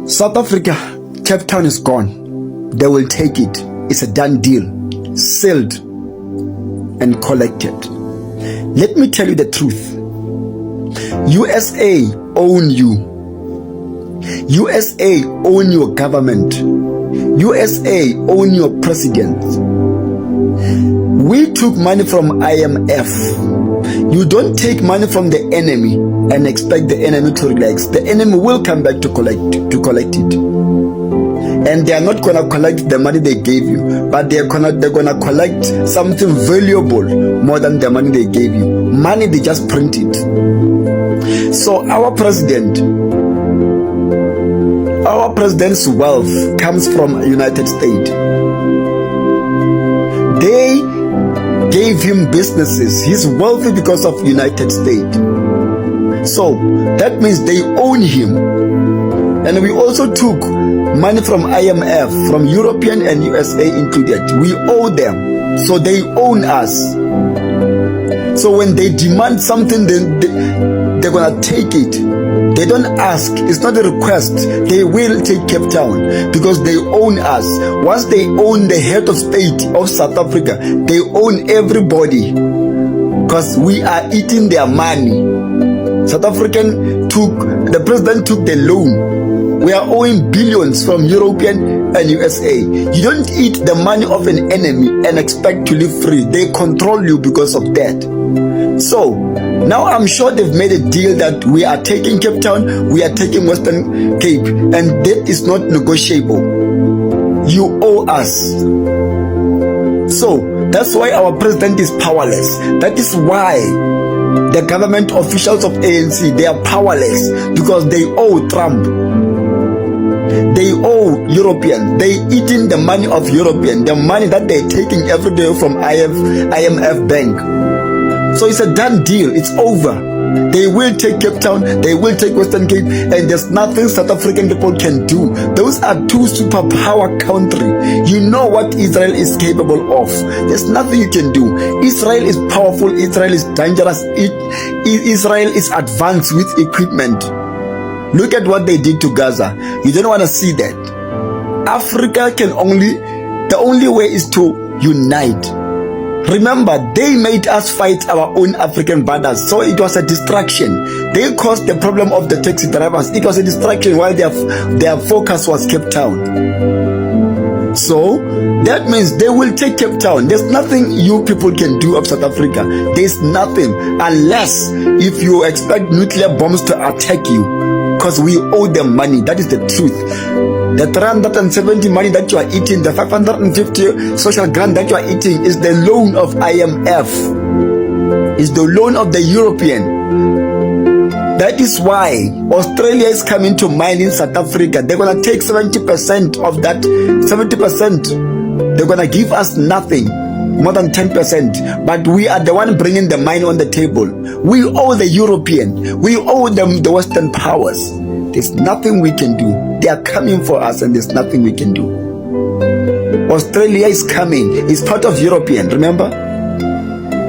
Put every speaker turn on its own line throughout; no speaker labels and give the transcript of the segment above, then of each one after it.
South Africa, Cape Town is gone. They will take it. It's a done deal. Sealed and collected. Let me tell you the truth. USA own you. USA own your government. USA own your president. We took money from IMF. You don't take money from the enemy and expect the enemy to relax. The enemy will come back to collect it. And they are not gonna collect the money they gave you, but they're gonna collect something valuable more than the money they gave you. Money they just print it. So our president's wealth comes from United States. They gave him businesses. He's wealthy because of United States. So that means they own him. And we also took money from IMF, from European and USA included. We owe them. So they own us. So when they demand something, they're gonna take it. They don't ask. It's not a request. They will take Cape Town because they own us. Once they own the head of state of South Africa, they own everybody because we are eating their money. The president took the loan. We are owing billions from European and USA. You don't eat the money of an enemy and expect to live free. They control you because of that. So now I'm sure they've made a deal that we are taking Cape Town, we are taking Western Cape, and that is not negotiable. You owe us. So that's why our president is powerless. That is why the government officials of ANC, they are powerless because they owe Trump. They owe European. They eating the money of European, the money that they're taking every day from IMF bank. So it's a done deal. It's over. They will take Cape Town. They will take Western Cape, and there's nothing South African people can do. Those are two superpower countries. You know what Israel is capable of. There's nothing you can do. Israel is powerful. Israel is dangerous. Israel is advanced with equipment. Look at what they did to Gaza. You don't want to see that. Africa the only way is to unite. Remember, they made us fight our own African brothers, so it was a distraction. They caused the problem of the taxi drivers. It was a distraction while their focus was Cape Town. So that means they will take Cape Town. There's nothing you people can do of South Africa. There's nothing, unless if you expect nuclear bombs to attack you, because we owe them money. That is the truth. The 370 money that you are eating, the 550 social grant that you are eating is the loan of IMF. Is the loan of the European. That is why Australia is coming to mine in South Africa. They're going to take 70% of that. 70%. They're going to give us nothing. More than 10%. But we are the one bringing the money on the table. We owe the European. We owe them the Western powers. There's nothing we can do. They are coming for us and there's nothing we can do. Australia is coming. It's part of European, remember?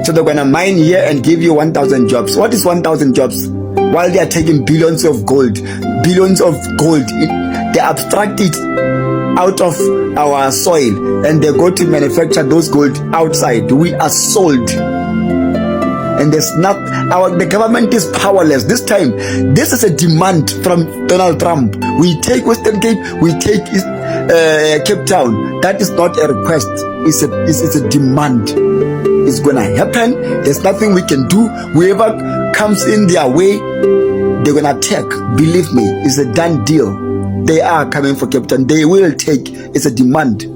So they're going to mine here and give you 1,000 jobs. What is 1,000 jobs? While they are taking billions of gold. Billions of gold. They abstract it out of our soil and they go to manufacture those gold outside. We are sold. And the government is powerless. This time, this is a demand from Donald Trump. We take Western Cape, we take Cape Town. That is not a request. It's a demand. It's gonna happen. There's nothing we can do. Whoever comes in their way, they're gonna attack. Believe me, it's a done deal. They are coming for Cape Town. They will take. It's a demand.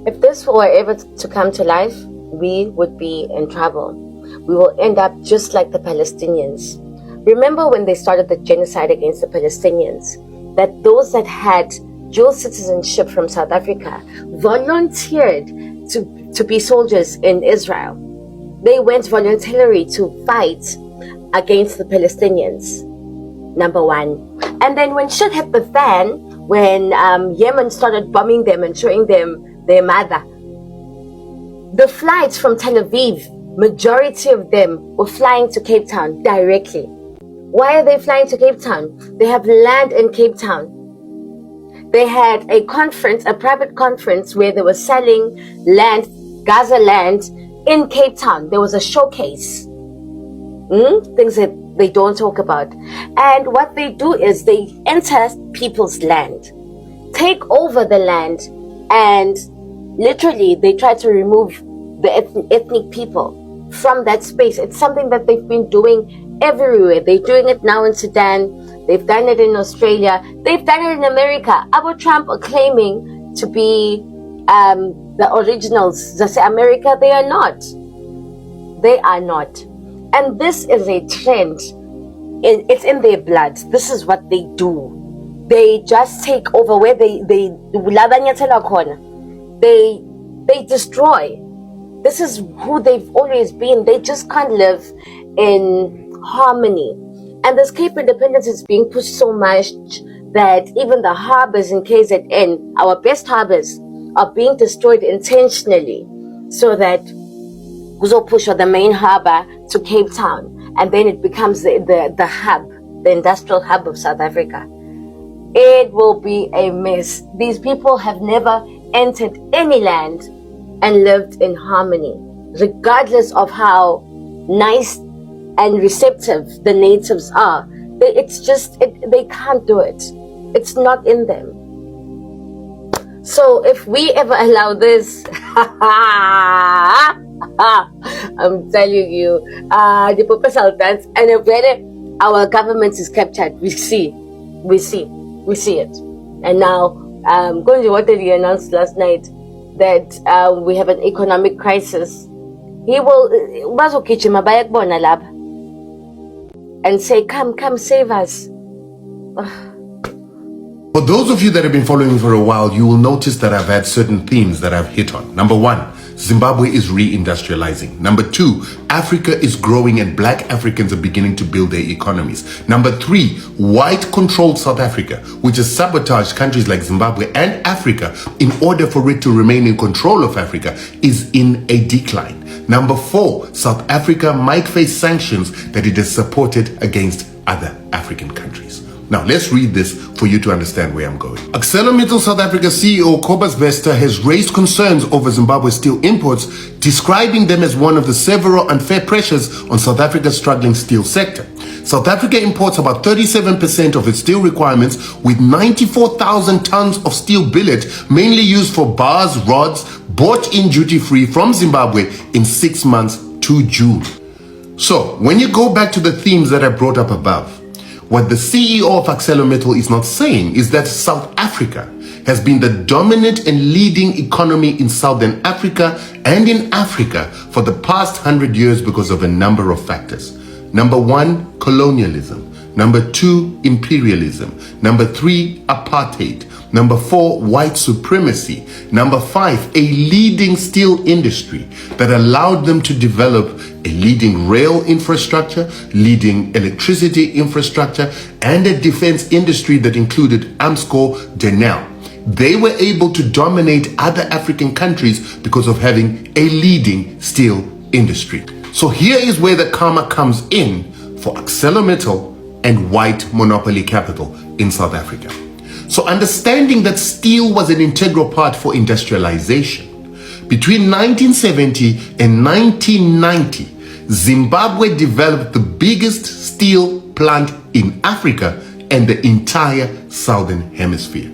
If this were ever to come to life, we would be in trouble. We will end up just like the Palestinians. Remember when they started the genocide against the Palestinians, that those that had dual citizenship from South Africa volunteered to be soldiers in Israel. They went voluntarily to fight against the Palestinians, number one. And then when shit hit the fan, when Yemen started bombing them and showing them their mother, the flights from Tel Aviv, majority of them were flying to Cape Town directly. Why are they flying to Cape Town? They have land in Cape Town. They had a conference, a private conference, where they were selling land, Gaza land, in Cape Town. There was a showcase. Things that they don't talk about. And what they do is they enter people's land, take over the land, and literally they try to remove the ethnic people from that space. It's something that they've been doing everywhere. They're doing it now in Sudan. They've done it in Australia. They've done it in America. Abu Trump are claiming to be the originals. They say America, they are not. They are not. And this is a trend. It's in their blood. This is what they do. They just take over where they destroy. This is who they've always been. They just can't live in harmony. And this Cape Independence is being pushed so much that even the harbors in KZN, our best harbors, are being destroyed intentionally so that Guzo push the main harbor to Cape Town, and then it becomes the hub, the industrial hub of South Africa. It will be a mess. These people have never entered any land and lived in harmony, regardless of how nice and receptive the natives are. They can't do it. It's not in them. So if we ever allow this, I'm telling you, the Papa Sultans, and if our government is captured, we see it. And now, going to what they announced last night, that we have an economic crisis. He will and say, come save us.
For those of you that have been following me for a while, you will notice that I've had certain themes that I've hit on. Number one, Zimbabwe is reindustrializing. Number two, Africa is growing and black Africans are beginning to build their economies. Number three, white-controlled South Africa, which has sabotaged countries like Zimbabwe and Africa in order for it to remain in control of Africa, is in a decline. Number four, South Africa might face sanctions that it has supported against other African countries. Now, let's read this for you to understand where I'm going. ArcelorMittal South Africa CEO Cobus Vester has raised concerns over Zimbabwe's steel imports, describing them as one of the several unfair pressures on South Africa's struggling steel sector. South Africa imports about 37% of its steel requirements, with 94,000 tons of steel billet, mainly used for bars, rods, bought in duty-free from Zimbabwe in 6 months to June. So, when you go back to the themes that I brought up above, what the CEO of ArcelorMittal is not saying is that South Africa has been the dominant and leading economy in Southern Africa and in Africa for the past 100 years because of a number of factors. Number one, colonialism. Number two, imperialism. Number three, apartheid. Number four, white supremacy. Number five, a leading steel industry that allowed them to develop a leading rail infrastructure, leading electricity infrastructure, and a defense industry that included Amsco Denel. They were able to dominate other African countries because of having a leading steel industry. So here is where the karma comes in for ArcelorMittal and white monopoly capital in South Africa. So understanding that steel was an integral part for industrialization, between 1970 and 1990, Zimbabwe developed the biggest steel plant in Africa and the entire Southern Hemisphere.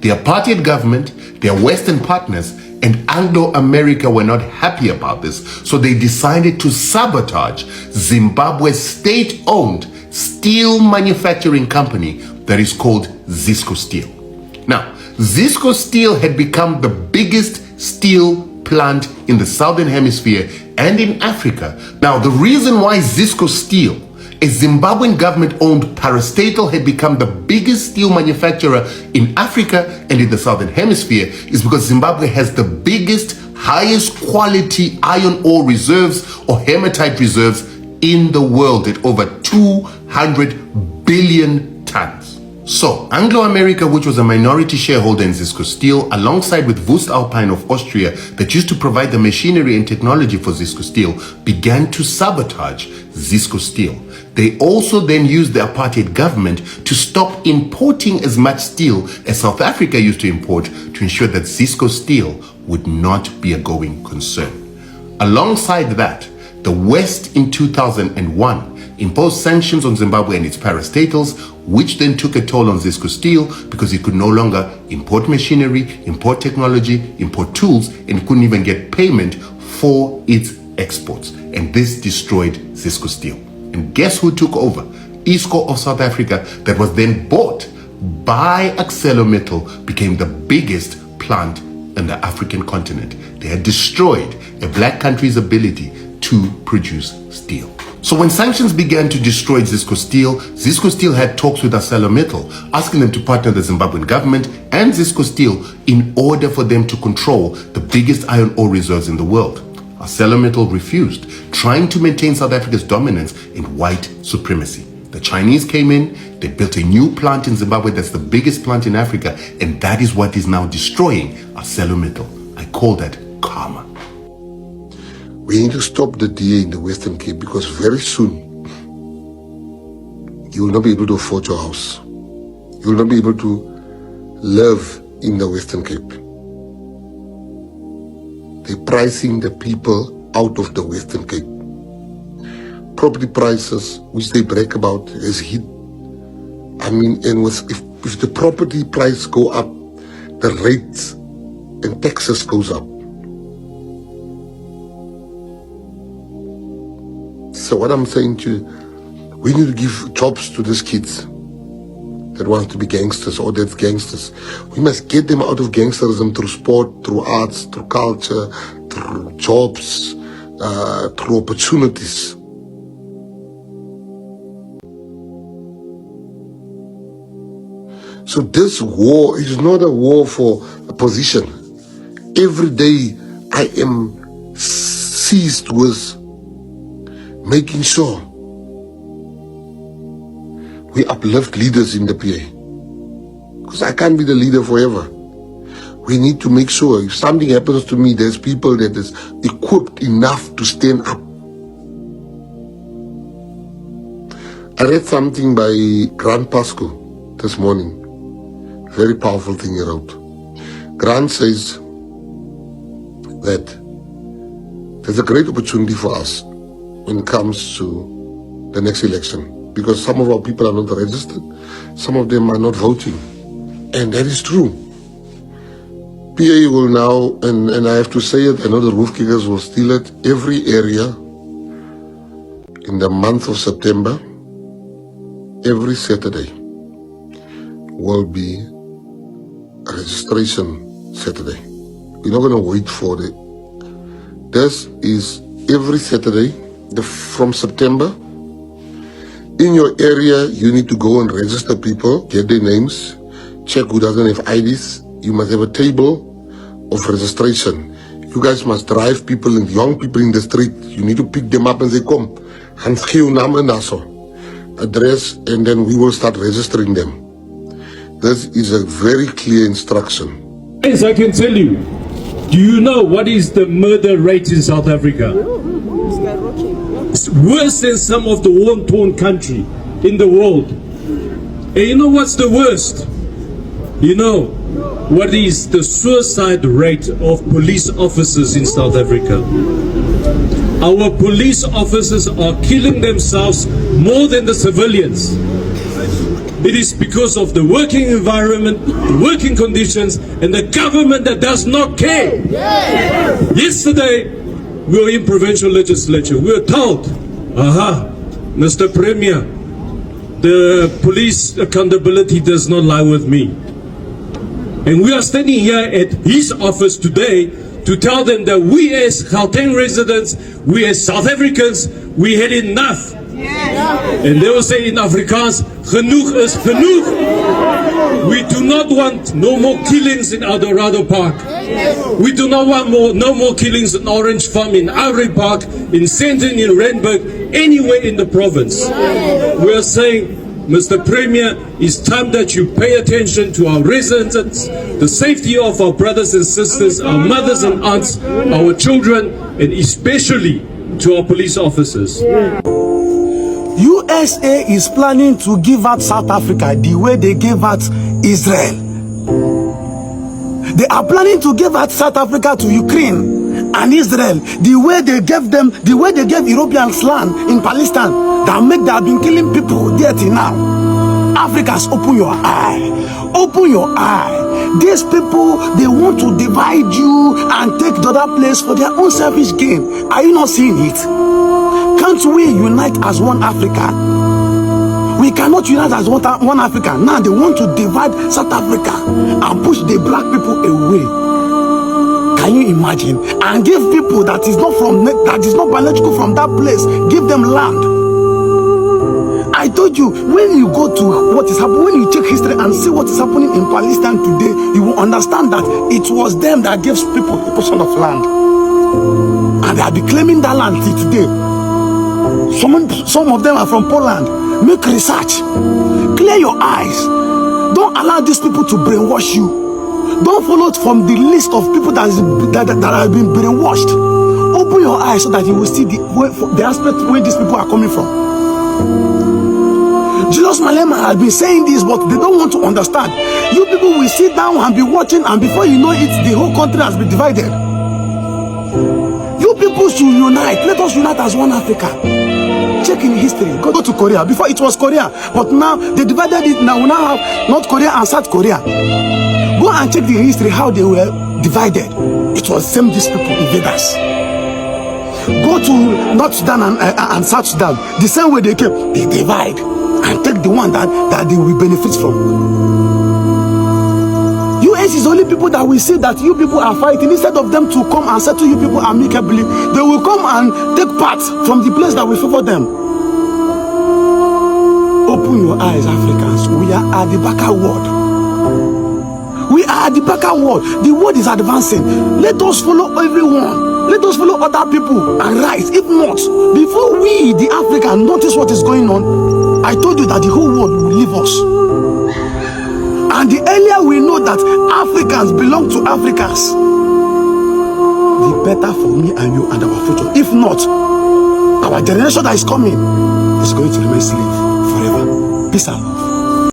The apartheid government, their Western partners, and Anglo-America were not happy about this, so they decided to sabotage Zimbabwe's state-owned steel manufacturing company that is called Zisco Steel. Now, Zisco Steel had become the biggest steel plant in the Southern Hemisphere and in Africa. Now, the reason why Zisco Steel, a Zimbabwean government-owned parastatal, had become the biggest steel manufacturer in Africa and in the Southern Hemisphere is because Zimbabwe has the biggest, highest quality iron ore reserves or hematite reserves in the world at over 200 billion tons. So, Anglo-America, which was a minority shareholder in Zisco Steel, alongside with Voest-Alpine of Austria, that used to provide the machinery and technology for Zisco Steel, began to sabotage Zisco Steel. They also then used the apartheid government to stop importing as much steel as South Africa used to import to ensure that Zisco Steel would not be a going concern. Alongside that, the West in 2001 imposed sanctions on Zimbabwe and its parastatals, which then took a toll on Zisco Steel because it could no longer import machinery, import technology, import tools, and couldn't even get payment for its exports. And this destroyed Zisco Steel. And guess who took over? ISCO of South Africa, that was then bought by ArcelorMittal, became the biggest plant in the African continent. They had destroyed a black country's ability to produce steel. So when sanctions began to destroy Zisco Steel had talks with ArcelorMittal, asking them to partner the Zimbabwean government and Zisco Steel in order for them to control the biggest iron ore reserves in the world. ArcelorMittal refused, trying to maintain South Africa's dominance in white supremacy. The Chinese came in, they built a new plant in Zimbabwe that's the biggest plant in Africa, and that is what is now destroying ArcelorMittal. I call that karma.
We need to stop the DA in the Western Cape because very soon you will not be able to afford your house. You will not be able to live in the Western Cape. They're pricing the people out of the Western Cape. Property prices, which they brag about, has hit. I mean, and if the property price go up, the rates and taxes goes up. So what I'm saying to you, we need to give jobs to these kids that want to be gangsters or that's gangsters. We must get them out of gangsterism through sport, through arts, through culture, through jobs, through opportunities. So this war is not a war for a position. Every day I am seized with making sure we uplift leaders in the PA. Because I can't be the leader forever. We need to make sure if something happens to me, there's people that is equipped enough to stand up. I read something by Grant Pascoe this morning. Very powerful thing he wrote. Grant says that there's a great opportunity for us when it comes to the next election, because some of our people are not registered, some of them are not voting, and that is true. PA will now, and I have to say it, I know the roof kickers will steal it, every area in the month of September, every Saturday will be a registration Saturday. We're not going to wait for it. This is every Saturday, from September. In your area, you need to go and register people, get their names, check who doesn't have IDs. You must have a table of registration. You guys must drive people and young people in the street. You need to pick them up and say, come, and geef naam en daso, address, and then we will start registering them. This is a very clear instruction.
Yes, I can tell you. Do you know what is the murder rate in South Africa? It's worse than some of the war-torn country in the world. And you know what's the worst? You know what is the suicide rate of police officers in South Africa? Our police officers are killing themselves more than the civilians. It is because of the working environment, the working conditions, and the government that does not care. Yesterday, we were in provincial legislature. We were told, Mr. Premier, the police accountability does not lie with me. And we are standing here at his office today to tell them that we as Gauteng residents, we as South Africans, we had enough. And they will say in Afrikaans, genoeg is genoeg. We do not want no more killings in Eldorado Park. We do not want no more killings in Orange Farm, in Ivory Park, in Sandton, in Randburg, anywhere in the province. We are saying Mr. Premier, it's time that you pay attention to our residents, the safety of our brothers and sisters, our mothers and aunts, our children, and especially to our police officers.
USA is planning to give out South Africa the way they gave out Israel. They are planning to give out South Africa to Ukraine and Israel the way they gave them, the way they gave Europeans land in Palestine that have been killing people there till now. Africans, open your eye. Open your eye. These people, they want to divide you and take the other place for their own selfish gain. Are you not seeing it? Can't we unite as one Africa? We cannot unite as one Africa. Now they want to divide South Africa and push the black people away. Can you imagine? And give people that is not biological from that place, give them land. I told you, when you go to what is happening, when you check history and see what is happening in Palestine today, you will understand that it was them that gave people a portion of land. And they are claiming that land till today. Some of them are from Poland. Make research. Clear your eyes. Don't allow these people to brainwash you. Don't follow it from the list of people that have been brainwashed. Open your eyes so that you will see the aspect where these people are coming from. Julius Malema has been saying this, but they don't want to understand. You people will sit down and be watching, and before you know it, the whole country has been divided. You people should unite. Let us unite as one Africa. Check in history. Go to Korea. Before it was Korea, but now they divided it. Now we now have North Korea and South Korea. Go and check the history how they were divided. It was same these people, invaders. Go to North Sudan and South Sudan. The same way they came, they divide and take the one that they will benefit from. US is only people that we see that you people are fighting. Instead of them to come and settle you people amicably, they will come and take part from the place that we favor them. Open your eyes, Africans. We are at the backward world. We are at the backward world. The world is advancing. Let us follow everyone. Let us follow other people and rise. If not, before we, the Africans, notice what is going on, I told you that the whole world will leave us. And the earlier we know that Africans belong to Africans, the better for me and you and our future. If not, our generation that is coming is going to remain slave forever. Peace out.